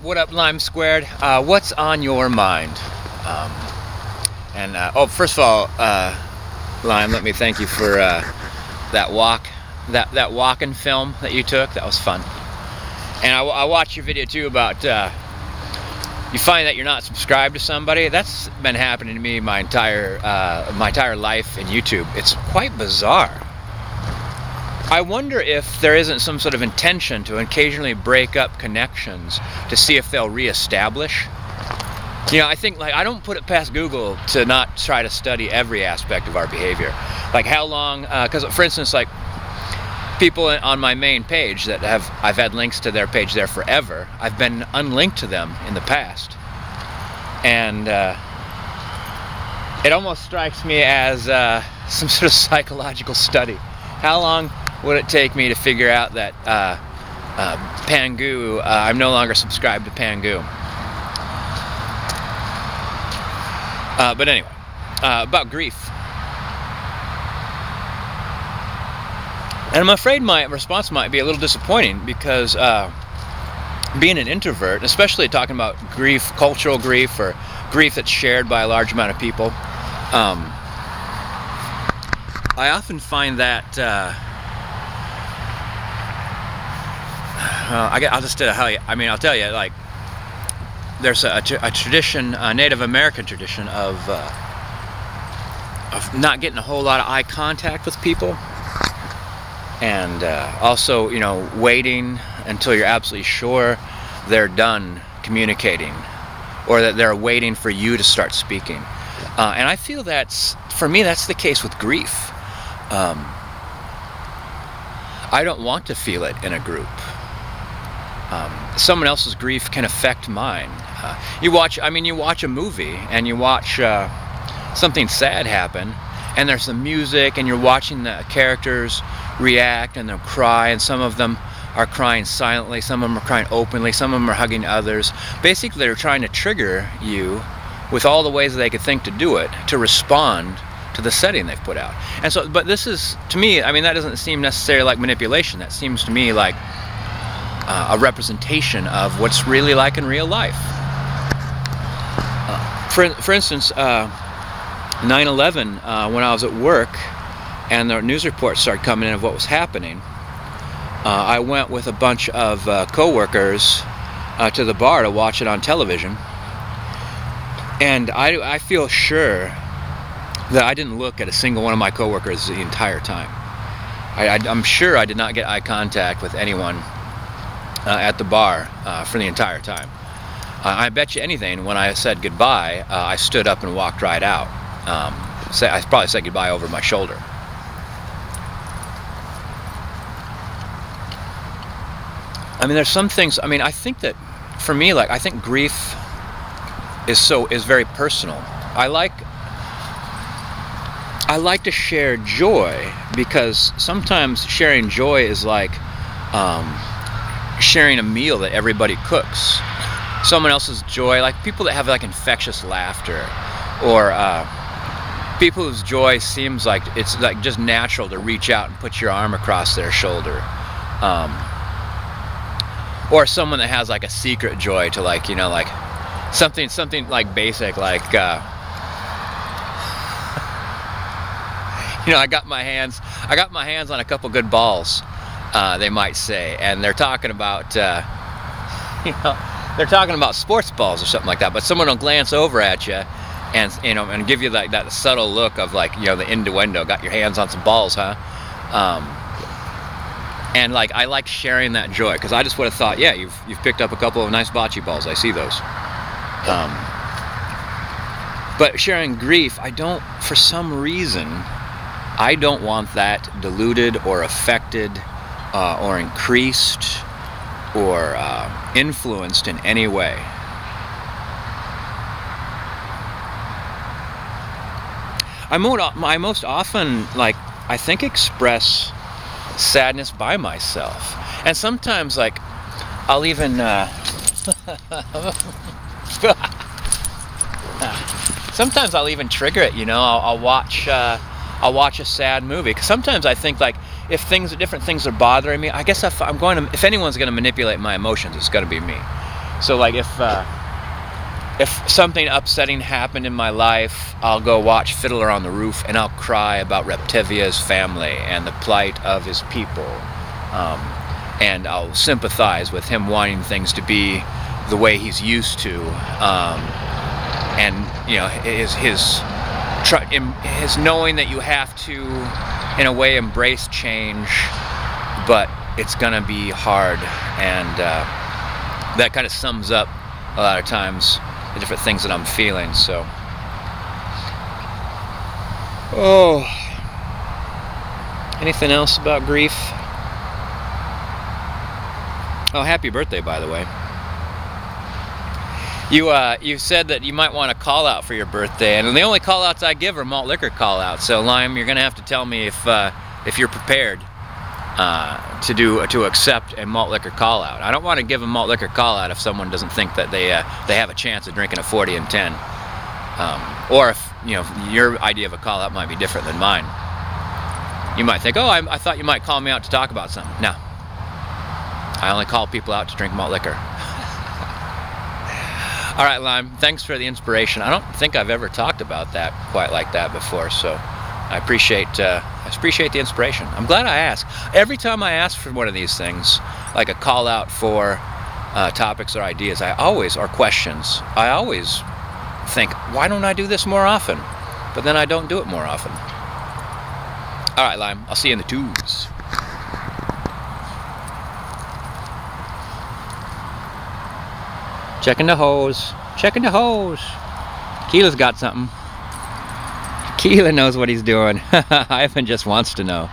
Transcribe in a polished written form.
What up, Lime Squared? What's on your mind? Um, First of all, Lime, let me thank you for that walking film that you took. That was fun. And I watched your video too about you find that you're not subscribed to somebody. That's been happening to me my entire life in YouTube. It's quite bizarre. I wonder if there isn't some sort of intention to occasionally break up connections to see if they'll reestablish. You know, I think, like, I don't put it past Google to not try to study every aspect of our behavior. Like how long, because for instance, like people on my main page that I've had links to their page there forever, I've been unlinked to them in the past. And it almost strikes me as some sort of psychological study. How long would it take me to figure out that Pangu, I'm no longer subscribed to Pangu? But anyway, about grief. And I'm afraid my response might be a little disappointing because being an introvert, especially talking about grief, cultural grief, or grief that's shared by a large amount of people, I often find that I'll just tell you. I mean, I'll tell you. Like, there's a tradition, a Native American tradition of not getting a whole lot of eye contact with people, and also, you know, waiting until you're absolutely sure they're done communicating, or that they're waiting for you to start speaking. And I feel for me, that's the case with grief. I don't want to feel it in a group. Someone else's grief can affect mine. You watch a movie and you watch something sad happen, and there's some music and you're watching the characters react and they'll cry, and some of them are crying silently, some of them are crying openly, some of them are hugging others. Basically, they're trying to trigger you with all the ways that they could think to do it, to respond to the setting they've put out. And so, but this is, to me, I mean, that doesn't seem necessarily like manipulation. That seems to me like a representation of what's really like in real life. For instance, 9/11, when I was at work and the news reports started coming in of what was happening, I went with a bunch of co-workers to the bar to watch it on television. And I feel sure that I didn't look at a single one of my coworkers the entire time. I'm sure I did not get eye contact with anyone at the bar for the entire time. I bet you anything, when I said goodbye, I stood up and walked right out. I probably said goodbye over my shoulder. I mean, there's some things, I mean, I think that, for me, like, I think grief is very personal. I like to share joy, because sometimes sharing joy is like sharing a meal that everybody cooks. Someone else's joy, like people that have like infectious laughter, or people whose joy seems like it's like just natural to reach out and put your arm across their shoulder, or someone that has like a secret joy to, like, you know, like something like basic, like you know, I got my hands on a couple good balls, they might say, and they're talking about you know, they're talking about sports balls or something like that, but someone will glance over at you and, you know, and give you like that subtle look of, like, you know, the innuendo, got your hands on some balls, huh? And like, I like sharing that joy, because I just would have thought, yeah, you've picked up a couple of nice bocce balls, I see those. But sharing grief, for some reason, I don't want that diluted or affected or increased or influenced in any way. I most often, like, I think, express sadness by myself, and sometimes, like, I'll even sometimes I'll even trigger it. You know, I'll watch a sad movie, because sometimes I think, like, if different things are bothering me, I guess if anyone's going to manipulate my emotions, it's going to be me. So like if something upsetting happened in my life, I'll go watch Fiddler on the Roof and I'll cry about Reptivia's family and the plight of his people. And I'll sympathize with him wanting things to be the way he's used to. And you know, his knowing that you have to, in a way, embrace change, but it's gonna be hard. And that kind of sums up a lot of times the different things that I'm feeling. So, oh, anything else about grief? Oh, happy birthday, by the way. You said that you might want a call out for your birthday, and the only call outs I give are malt liquor call outs. So Lime, you're gonna have to tell me if you're prepared to accept a malt liquor call out. I don't want to give a malt liquor call out if someone doesn't think that they have a chance of drinking a 40 and 10, or if your idea of a call out might be different than mine. You might think, oh, I thought you might call me out to talk about something. No, I only call people out to drink malt liquor. All right, Lime, thanks for the inspiration. I don't think I've ever talked about that quite like that before, so I appreciate the inspiration. I'm glad I asked. Every time I ask for one of these things, like a call out for topics or ideas, or questions, I always think, why don't I do this more often? But then I don't do it more often. All right, Lime, I'll see you in the tubes. Checking the hose. Checking the hose. Keela's got something. Keela knows what he's doing. Ivan just wants to know.